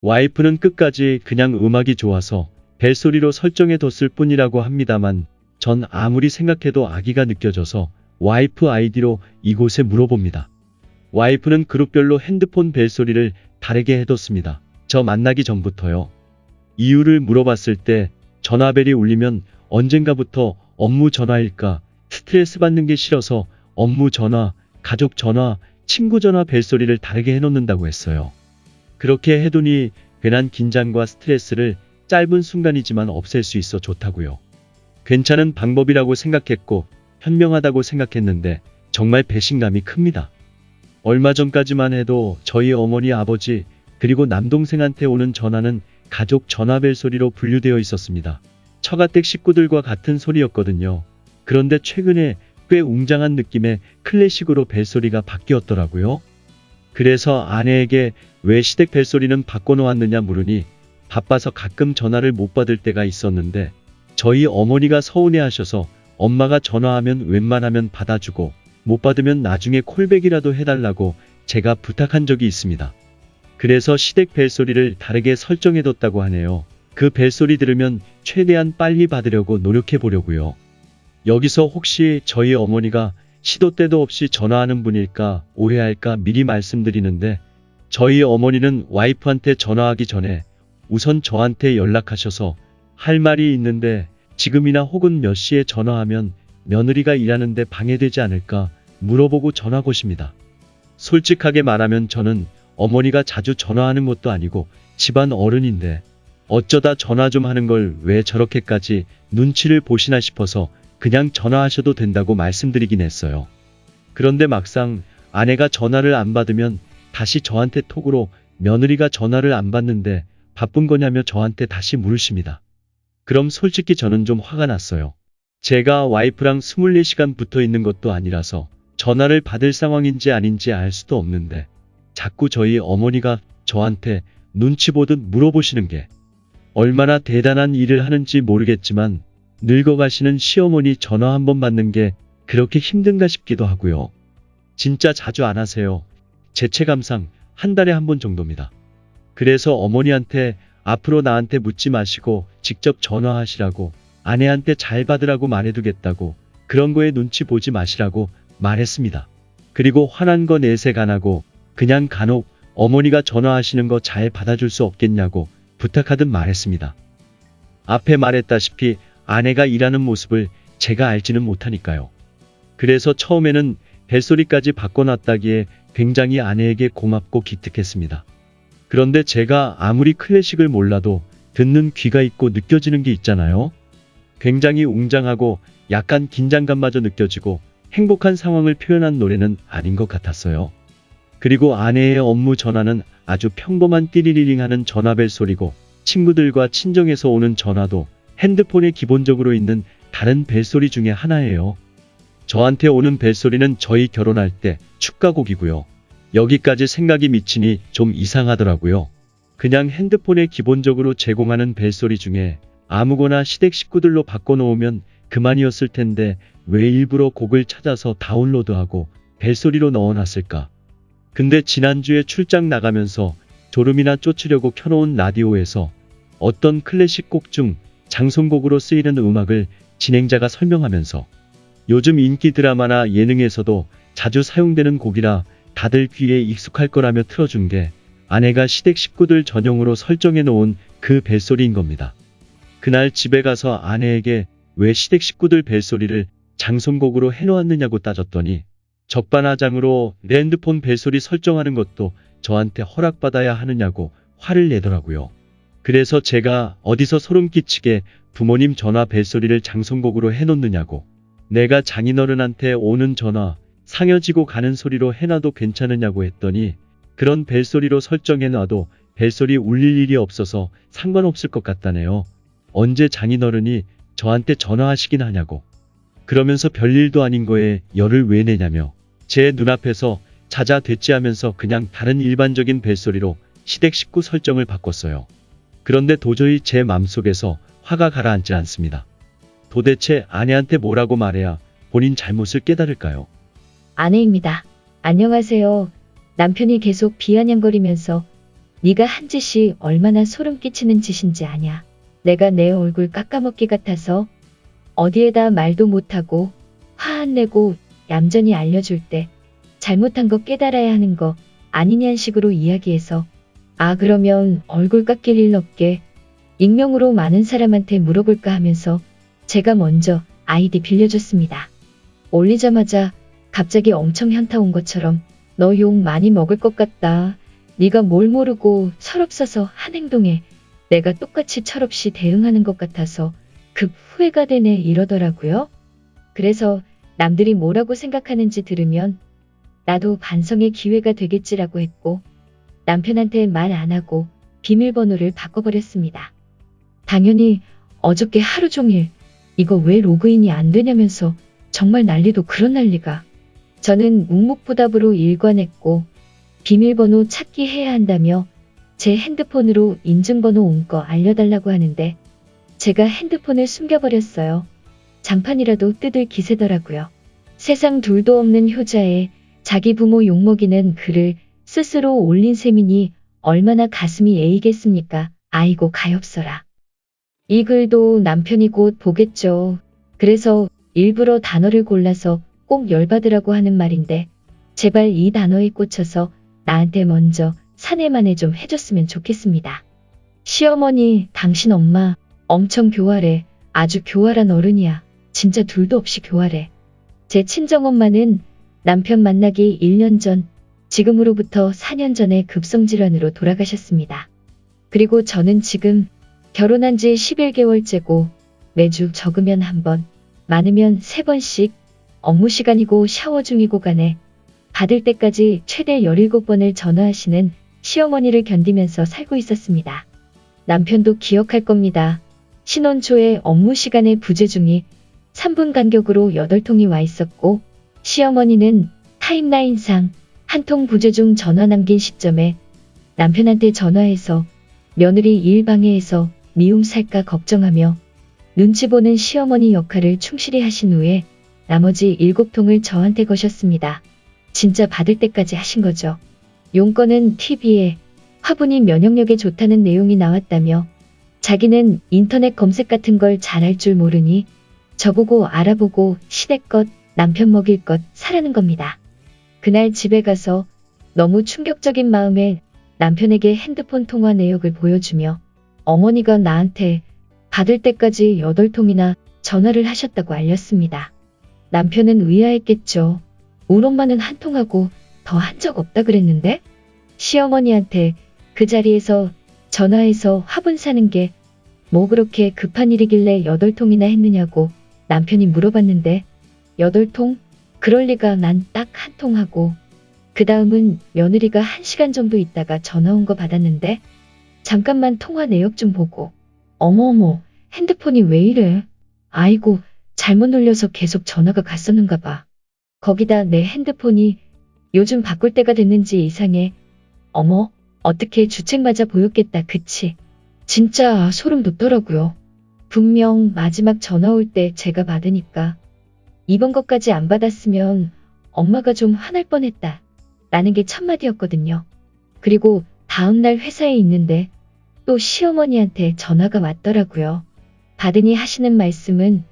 와이프는 끝까지 그냥 음악이 좋아서 벨소리로 설정해뒀을 뿐이라고 합니다만 전 아무리 생각해도 아기가 느껴져서 와이프 아이디로 이곳에 물어봅니다. 와이프는 그룹별로 핸드폰 벨소리를 다르게 해뒀습니다. 저 만나기 전부터요. 이유를 물어봤을 때 전화벨이 울리면 언젠가부터 업무 전화일까 스트레스 받는 게 싫어서 업무 전화, 가족 전화, 친구 전화 벨소리를 다르게 해놓는다고 했어요. 그렇게 해두니 괜한 긴장과 스트레스를 짧은 순간이지만 없앨 수 있어 좋다고요. 괜찮은 방법이라고 생각했고 현명하다고 생각했는데 정말 배신감이 큽니다. 얼마 전까지만 해도 저희 어머니 아버지 그리고 남동생한테 오는 전화는 가족 전화벨 소리로 분류되어 있었습니다. 처가댁 식구들과 같은 소리였거든요. 그런데 최근에 꽤 웅장한 느낌의 클래식으로 벨소리가 바뀌었더라고요. 그래서 아내에게 왜 시댁 벨소리는 바꿔놓았느냐 물으니 바빠서 가끔 전화를 못 받을 때가 있었는데 저희 어머니가 서운해하셔서 엄마가 전화하면 웬만하면 받아주고 못 받으면 나중에 콜백이라도 해달라고 제가 부탁한 적이 있습니다. 그래서 시댁 벨소리를 다르게 설정해뒀다고 하네요. 그 벨소리 들으면 최대한 빨리 받으려고 노력해보려고요. 여기서 혹시 저희 어머니가 시도 때도 없이 전화하는 분일까 오해할까 미리 말씀드리는데 저희 어머니는 와이프한테 전화하기 전에 우선 저한테 연락하셔서 할 말이 있는데 지금이나 혹은 몇 시에 전화하면 며느리가 일하는데 방해되지 않을까 물어보고 전화 거십니다. 솔직하게 말하면 저는 어머니가 자주 전화하는 것도 아니고 집안 어른인데 어쩌다 전화 좀 하는 걸 왜 저렇게까지 눈치를 보시나 싶어서 그냥 전화하셔도 된다고 말씀드리긴 했어요. 그런데 막상 아내가 전화를 안 받으면 다시 저한테 톡으로 며느리가 전화를 안 받는데 바쁜 거냐며 저한테 다시 물으십니다. 그럼 솔직히 저는 좀 화가 났어요. 제가 와이프랑 24시간 붙어 있는 것도 아니라서 전화를 받을 상황인지 아닌지 알 수도 없는데 자꾸 저희 어머니가 저한테 눈치 보듯 물어보시는 게 얼마나 대단한 일을 하는지 모르겠지만 늙어가시는 시어머니 전화 한 번 받는 게 그렇게 힘든가 싶기도 하고요. 진짜 자주 안 하세요. 제 체감상 한 달에 한 번 정도입니다. 그래서 어머니한테 앞으로 나한테 묻지 마시고 직접 전화하시라고 아내한테 잘 받으라고 말해두겠다고 그런 거에 눈치 보지 마시라고 말했습니다. 그리고 화난 거 내색 안 하고 그냥 간혹 어머니가 전화하시는 거 잘 받아줄 수 없겠냐고 부탁하듯 말했습니다. 앞에 말했다시피 아내가 일하는 모습을 제가 알지는 못하니까요. 그래서 처음에는 벨소리까지 바꿔놨다기에 굉장히 아내에게 고맙고 기특했습니다. 그런데 제가 아무리 클래식을 몰라도 듣는 귀가 있고 느껴지는 게 있잖아요. 굉장히 웅장하고 약간 긴장감마저 느껴지고 행복한 상황을 표현한 노래는 아닌 것 같았어요. 그리고 아내의 업무 전화는 아주 평범한 띠리리링 하는 전화벨 소리고 친구들과 친정에서 오는 전화도 핸드폰에 기본적으로 있는 다른 벨소리 중에 하나예요. 저한테 오는 벨소리는 저희 결혼할 때 축가곡이고요. 여기까지 생각이 미치니 좀 이상하더라고요. 그냥 핸드폰에 기본적으로 제공하는 벨소리 중에 아무거나 시댁 식구들로 바꿔놓으면 그만이었을 텐데 왜 일부러 곡을 찾아서 다운로드하고 벨소리로 넣어놨을까? 근데 지난주에 출장 나가면서 졸음이나 쫓으려고 켜놓은 라디오에서 어떤 클래식 곡 중 장송곡으로 쓰이는 음악을 진행자가 설명하면서 요즘 인기 드라마나 예능에서도 자주 사용되는 곡이라 다들 귀에 익숙할 거라며 틀어준 게 아내가 시댁 식구들 전용으로 설정해 놓은 그 벨소리인 겁니다. 그날 집에 가서 아내에게 왜 시댁 식구들 벨소리를 장송곡으로 해놓았느냐고 따졌더니 적반하장으로 내 핸드폰 벨소리 설정하는 것도 저한테 허락받아야 하느냐고 화를 내더라고요. 그래서 제가 어디서 소름 끼치게 부모님 전화 벨소리를 장송곡으로 해놓느냐고 내가 장인어른한테 오는 전화 상여지고 가는 소리로 해놔도 괜찮으냐고 했더니 그런 벨소리로 설정해놔도 벨소리 울릴 일이 없어서 상관없을 것 같다네요. 언제 장인어른이 저한테 전화하시긴 하냐고. 그러면서 별일도 아닌 거에 열을 왜 내냐며 제 눈앞에서 자자됐지하면서 그냥 다른 일반적인 벨소리로 시댁 식구 설정을 바꿨어요. 그런데 도저히 제 맘속에서 화가 가라앉지 않습니다. 도대체 아내한테 뭐라고 말해야 본인 잘못을 깨달을까요? 아내입니다. 안녕하세요. 남편이 계속 비아냥거리면서 네가 한 짓이 얼마나 소름 끼치는 짓인지 아냐. 내가 내 얼굴 깎아먹기 같아서 어디에다 말도 못하고 화 안 내고 얌전히 알려줄 때 잘못한 거 깨달아야 하는 거 아니냐는 식으로 이야기해서 아 그러면 얼굴 깎일 일 없게 익명으로 많은 사람한테 물어볼까 하면서 제가 먼저 아이디 빌려줬습니다. 올리자마자 갑자기 엄청 현타 온 것처럼 너 욕 많이 먹을 것 같다. 네가 뭘 모르고 철없어서 한 행동에 내가 똑같이 철없이 대응하는 것 같아서 급 후회가 되네 이러더라고요. 그래서 남들이 뭐라고 생각하는지 들으면 나도 반성의 기회가 되겠지라고 했고 남편한테 말 안 하고 비밀번호를 바꿔버렸습니다. 당연히 어저께 하루 종일 이거 왜 로그인이 안 되냐면서 정말 난리도 그런 난리가. 저는 묵묵부답으로 일관했고 비밀번호 찾기 해야 한다며 제 핸드폰으로 인증번호 온 거 알려달라고 하는데 제가 핸드폰을 숨겨버렸어요. 장판이라도 뜯을 기세더라고요. 세상 둘도 없는 효자에 자기 부모 욕먹이는 글을 스스로 올린 셈이니 얼마나 가슴이 에이겠습니까? 아이고 가엾어라. 이 글도 남편이 곧 보겠죠. 그래서 일부러 단어를 골라서 꼭 열받으라고 하는 말인데 제발 이 단어에 꽂혀서 나한테 먼저 사내만에 좀 해줬으면 좋겠습니다. 시어머니, 당신 엄마 엄청 교활해. 아주 교활한 어른이야. 진짜 둘도 없이 교활해. 제 친정엄마는 남편 만나기 1년 전, 지금으로부터 4년 전에 급성질환으로 돌아가셨습니다. 그리고 저는 지금 결혼한 지 11개월째고 매주 적으면 한 번, 많으면 3번씩 업무 시간이고 샤워 중이고 간에 받을 때까지 최대 17번을 전화하시는 시어머니를 견디면서 살고 있었습니다. 남편도 기억할 겁니다. 신혼 초에 업무 시간에 부재중이 3분 간격으로 8통이 와 있었고 시어머니는 타임라인상 한 통 부재중 전화 남긴 시점에 남편한테 전화해서 며느리 일 방해해서 미움 살까 걱정하며 눈치 보는 시어머니 역할을 충실히 하신 후에 나머지 7통을 저한테 거셨습니다. 진짜 받을 때까지 하신 거죠. 용건은 TV에 화분이 면역력에 좋다는 내용이 나왔다며 자기는 인터넷 검색 같은 걸 잘할 줄 모르니 저보고 알아보고 시댁것 남편 먹일 것 사라는 겁니다. 그날 집에 가서 너무 충격적인 마음에 남편에게 핸드폰 통화 내역을 보여주며 어머니가 나한테 받을 때까지 8통이나 전화를 하셨다고 알렸습니다. 남편은 의아했겠죠. 우리 엄마는 한 통하고 더 한 적 없다 그랬는데? 시어머니한테 그 자리에서 전화해서 화분 사는 게 뭐 그렇게 급한 일이길래 8통이나 했느냐고 남편이 물어봤는데 8통? 그럴 리가 난 딱 한 통 하고 그 다음은 며느리가 1시간 정도 있다가 전화 온 거 받았는데 잠깐만 통화 내역 좀 보고 어머어머 핸드폰이 왜 이래? 아이고 잘못 눌려서 계속 전화가 갔었는가 봐. 거기다 내 핸드폰이 요즘 바꿀 때가 됐는지 이상해. 어머 어떻게 주책 맞아 보였겠다 그치? 진짜 소름 돋더라고요. 분명 마지막 전화 올 때 제가 받으니까 이번 것까지 안 받았으면 엄마가 좀 화날 뻔했다 라는 게 첫마디였거든요. 그리고 다음날 회사에 있는데 또 시어머니한테 전화가 왔더라고요. 받으니 하시는 말씀은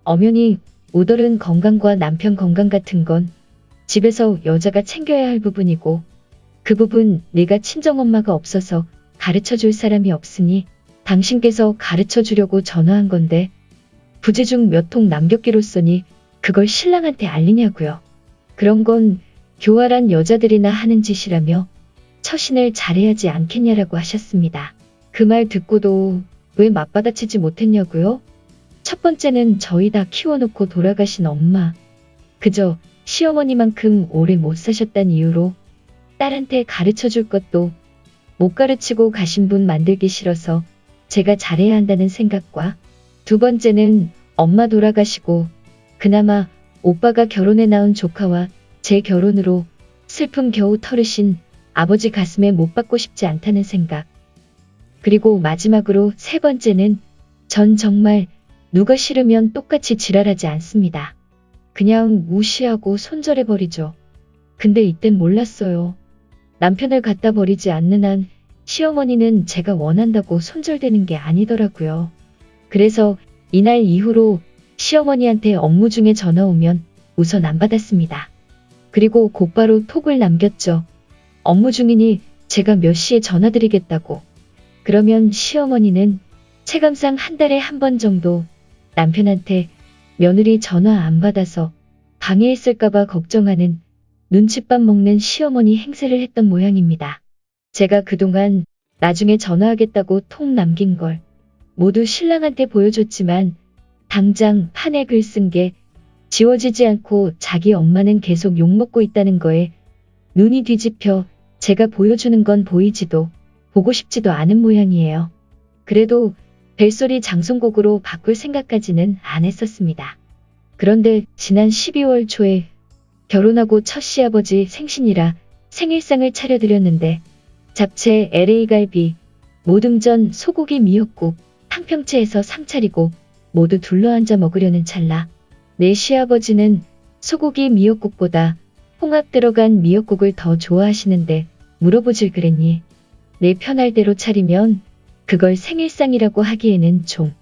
엄연히 우덜은 건강과 남편 건강 같은 건 집에서 여자가 챙겨야 할 부분이고 그 부분 네가 친정엄마가 없어서 가르쳐줄 사람이 없으니 당신께서 가르쳐주려고 전화한 건데 부재중 몇 통 남겼기로 써니 그걸 신랑한테 알리냐고요. 그런 건 교활한 여자들이나 하는 짓이라며 처신을 잘해야지 않겠냐라고 하셨습니다. 그 말 듣고도 왜 맞받아치지 못했냐고요? 첫 번째는 저희 다 키워놓고 돌아가신 엄마. 그저 시어머니만큼 오래 못 사셨단 이유로 딸한테 가르쳐줄 것도 못 가르치고 가신 분 만들기 싫어서 제가 잘해야 한다는 생각과 두 번째는 엄마 돌아가시고 그나마 오빠가 결혼해 낳은 조카와 제 결혼으로 슬픔 겨우 털으신 아버지 가슴에 못 박고 싶지 않다는 생각. 그리고 마지막으로 세 번째는 전 정말 누가 싫으면 똑같이 지랄하지 않습니다. 그냥 무시하고 손절해버리죠. 근데 이땐 몰랐어요. 남편을 갖다 버리지 않는 한 시어머니는 제가 원한다고 손절되는 게 아니더라고요. 그래서 이날 이후로 시어머니한테 업무 중에 전화 오면 우선 안 받았습니다. 그리고 곧바로 톡을 남겼죠. 업무 중이니 제가 몇 시에 전화드리겠다고. 그러면 시어머니는 체감상 한 달에 한 번 정도 남편한테 며느리 전화 안 받아서 방해했을까봐 걱정하는 눈칫밥 먹는 시어머니 행세를 했던 모양입니다. 제가 그동안 나중에 전화하겠다고 톡 남긴 걸 모두 신랑한테 보여줬지만 당장 판에 글 쓴 게 지워지지 않고 자기 엄마는 계속 욕먹고 있다는 거에 눈이 뒤집혀 제가 보여주는 건 보이지도 보고 싶지도 않은 모양이에요. 그래도 벨소리 장송곡으로 바꿀 생각까지는 안 했었습니다. 그런데 지난 12월 초에 결혼하고 첫 시아버지 생신이라 생일상을 차려드렸는데 잡채, LA갈비, 모듬전, 소고기 미역국, 탕평채에서 상 차리고 모두 둘러앉아 먹으려는 찰나 내 시아버지는 소고기 미역국보다 홍합 들어간 미역국을 더 좋아하시는데 물어보질 그랬니? 내 편할 대로 차리면 그걸 생일상이라고 하기에는 좀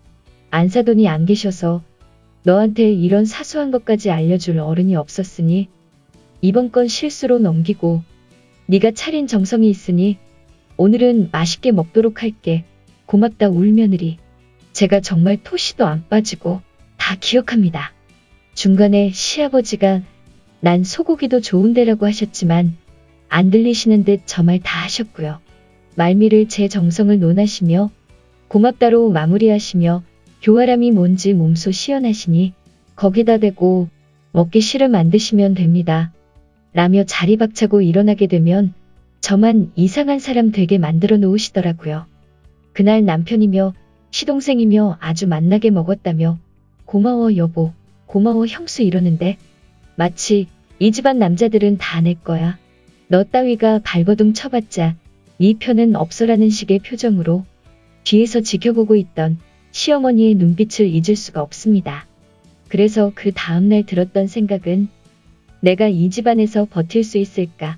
안사돈이 안 계셔서 너한테 이런 사소한 것까지 알려줄 어른이 없었으니 이번 건 실수로 넘기고 네가 차린 정성이 있으니 오늘은 맛있게 먹도록 할게. 고맙다 울며느리. 제가 정말 토시도 안 빠지고 다 기억합니다. 중간에 시아버지가 난 소고기도 좋은데라고 하셨지만 안 들리시는 듯 저 말 다 하셨고요. 말미를 제 정성을 논하시며 고맙다로 마무리하시며 교활함이 뭔지 몸소 시연하시니 거기다 대고 먹기 싫음 안 드시면 됩니다. 라며 자리 박차고 일어나게 되면 저만 이상한 사람 되게 만들어 놓으시더라고요. 그날 남편이며 시동생이며 아주 맛나게 먹었다며 고마워 여보, 고마워 형수 이러는데 마치 이 집안 남자들은 다 내 거야. 너 따위가 발버둥 쳐봤자 네 편은 없어라는 식의 표정으로 뒤에서 지켜보고 있던 시어머니의 눈빛을 잊을 수가 없습니다. 그래서 그 다음날 들었던 생각은 내가 이 집안에서 버틸 수 있을까?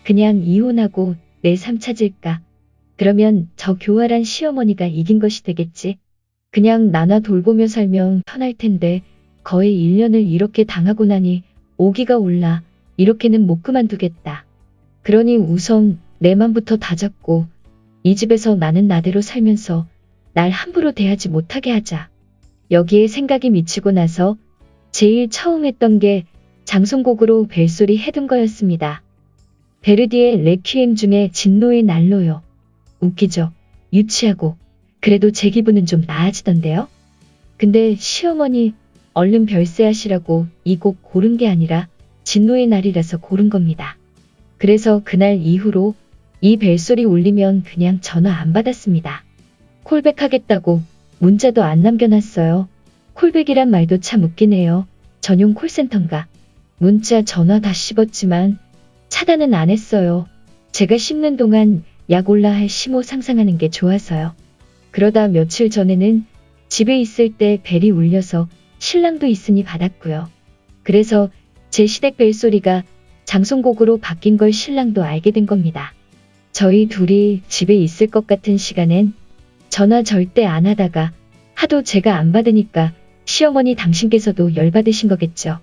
그냥 이혼하고 내 삶 찾을까? 그러면 저 교활한 시어머니가 이긴 것이 되겠지. 그냥 나나 돌보며 살면 편할 텐데 거의 1년을 이렇게 당하고 나니 오기가 올라 이렇게는 못 그만두겠다. 그러니 우선 내 맘부터 다잡고 이 집에서 나는 나대로 살면서 날 함부로 대하지 못하게 하자. 여기에 생각이 미치고 나서 제일 처음 했던 게 장송곡으로 벨소리 해둔 거였습니다. 베르디의 레퀴엠 중에 진노의 난로요. 웃기죠? 유치하고 그래도 제 기분은 좀 나아지던데요? 근데 시어머니 얼른 별세하시라고 이 곡 고른 게 아니라 진노의 날이라서 고른 겁니다. 그래서 그날 이후로 이 벨소리 울리면 그냥 전화 안 받았습니다. 콜백하겠다고 문자도 안 남겨놨어요. 콜백이란 말도 참 웃기네요. 전용 콜센터인가. 문자 전화 다 씹었지만 차단은 안 했어요. 제가 씹는 동안 약 올라 할 시모 상상하는 게 좋아서요. 그러다 며칠 전에는 집에 있을 때 벨이 울려서 신랑도 있으니 받았고요. 그래서 제 시댁 벨소리가 장송곡으로 바뀐 걸 신랑도 알게 된 겁니다. 저희 둘이 집에 있을 것 같은 시간엔 전화 절대 안 하다가 하도 제가 안 받으니까 시어머니 당신께서도 열받으신 거겠죠.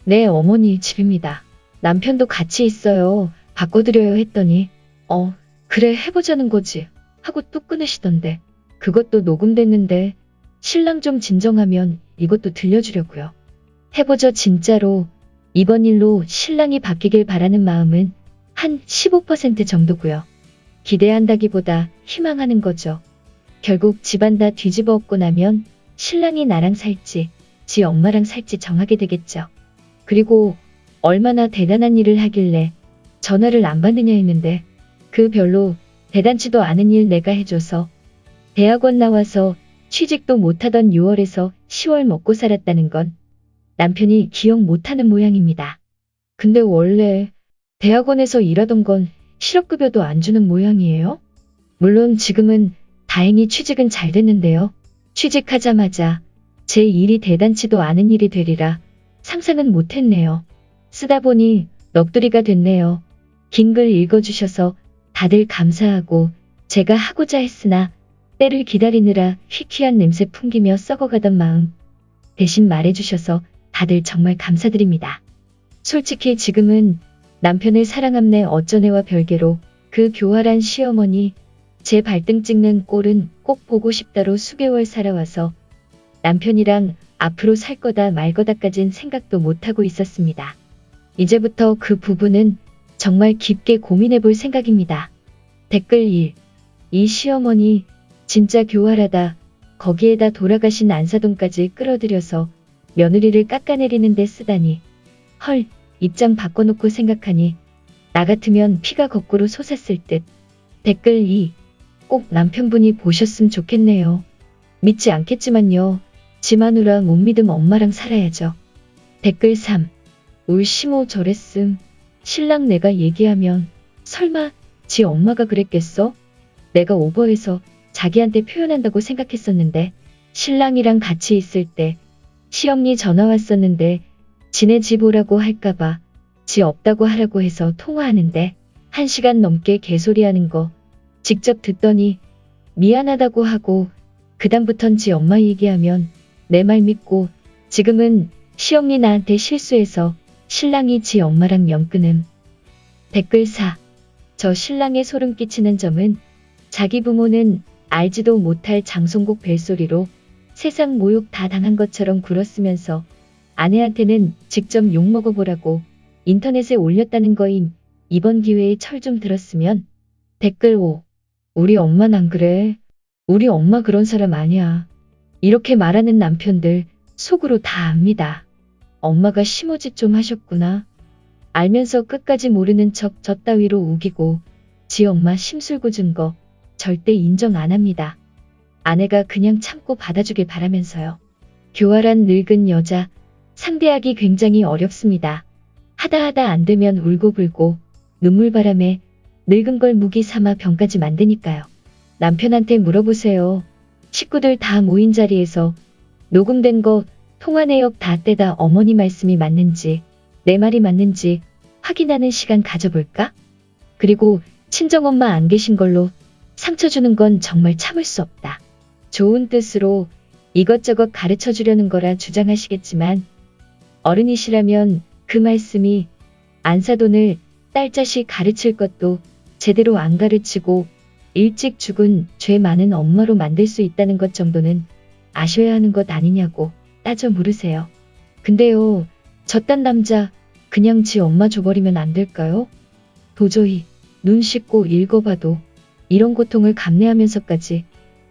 네, 어머니 집입니다. 남편도 같이 있어요. 바꿔드려요 했더니 그래 해보자는 거지 하고 뚝 끊으시던데 그것도 녹음됐는데 신랑 좀 진정하면 이것도 들려주려고요. 해보죠 진짜로. 이번 일로 신랑이 바뀌길 바라는 마음은 한 15% 정도고요. 기대한다기보다 희망하는 거죠. 결국 집안 다 뒤집어 엎고 나면 신랑이 나랑 살지 지 엄마랑 살지 정하게 되겠죠. 그리고 얼마나 대단한 일을 하길래 전화를 안 받느냐 했는데 그 별로 대단치도 않은 일 내가 해줘서 대학원 나와서 취직도 못하던 6월에서 10월 먹고 살았다는 건 남편이 기억 못하는 모양입니다. 근데 원래 대학원에서 일하던 건 실업급여도 안 주는 모양이에요? 물론 지금은 다행히 취직은 잘 됐는데요. 취직하자마자 제 일이 대단치도 않은 일이 되리라 상상은 못했네요. 쓰다 보니 넋두리가 됐네요. 긴 글 읽어주셔서 다들 감사하고 제가 하고자 했으나 때를 기다리느라 희귀한 냄새 풍기며 썩어가던 마음 대신 말해주셔서 다들 정말 감사드립니다. 솔직히 지금은 남편을 사랑함내 어쩌네와 별개로 그 교활한 시어머니 제 발등 찍는 꼴은 꼭 보고 싶다로 수개월 살아와서 남편이랑 앞으로 살 거다 말 거다까진 생각도 못하고 있었습니다. 이제부터 그 부분은 정말 깊게 고민해 볼 생각입니다. 댓글 1. 이 시어머니 진짜 교활하다. 거기에다 돌아가신 안사돈까지 끌어들여서 며느리를 깎아내리는 데 쓰다니. 헐, 입장 바꿔놓고 생각하니 나 같으면 피가 거꾸로 솟았을 듯. 댓글 2. 꼭 남편분이 보셨으면 좋겠네요. 믿지 않겠지만요. 지 마누라 못 믿음 엄마랑 살아야죠. 댓글 3. 울 시모 저랬음. 신랑 내가 얘기하면 설마 지 엄마가 그랬겠어? 내가 오버해서 자기한테 표현한다고 생각했었는데 신랑이랑 같이 있을 때 시엄니 전화 왔었는데 지네 집 오라고 할까봐 지 없다고 하라고 해서 통화하는데 1시간 넘게 개소리하는 거 직접 듣더니 미안하다고 하고 그다음부턴 지 엄마 얘기하면 내 말 믿고 지금은 시엄니 나한테 실수해서 신랑이 지 엄마랑 연 끊음. 댓글 4. 저 신랑의 소름 끼치는 점은 자기 부모는 알지도 못할 장송곡 벨소리로 세상 모욕 다 당한 것처럼 굴었으면서 아내한테는 직접 욕먹어보라고 인터넷에 올렸다는 거임. 이번 기회에 철 좀 들었으면. 댓글 5. 우리 엄만 안 그래. 우리 엄마 그런 사람 아니야. 이렇게 말하는 남편들 속으로 다 압니다. 엄마가 시모짓 좀 하셨구나. 알면서 끝까지 모르는 척 저 따위로 우기고 지 엄마 심술고 준 거 절대 인정 안 합니다. 아내가 그냥 참고 받아주길 바라면서요. 교활한 늙은 여자 상대하기 굉장히 어렵습니다. 하다 안 되면 울고불고 눈물바람에 늙은 걸 무기 삼아 병까지 만드니까요. 남편한테 물어보세요. 식구들 다 모인 자리에서 녹음된 거 통화 내역 다 떼다 어머니 말씀이 맞는지 내 말이 맞는지 확인하는 시간 가져볼까? 그리고 친정엄마 안 계신 걸로 상처 주는 건 정말 참을 수 없다. 좋은 뜻으로 이것저것 가르쳐 주려는 거라 주장하시겠지만 어른이시라면 그 말씀이 안사돈을 딸자식 가르칠 것도 제대로 안 가르치고 일찍 죽은 죄 많은 엄마로 만들 수 있다는 것 정도는 아셔야 하는 것 아니냐고 따져 물으세요. 근데요, 저딴 남자 그냥 지 엄마 줘버리면 안 될까요? 도저히 눈 씻고 읽어봐도 이런 고통을 감내하면서까지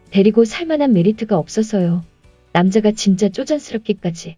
데리고 살만한 메리트가 없어서요. 남자가 진짜 쪼잔스럽기까지.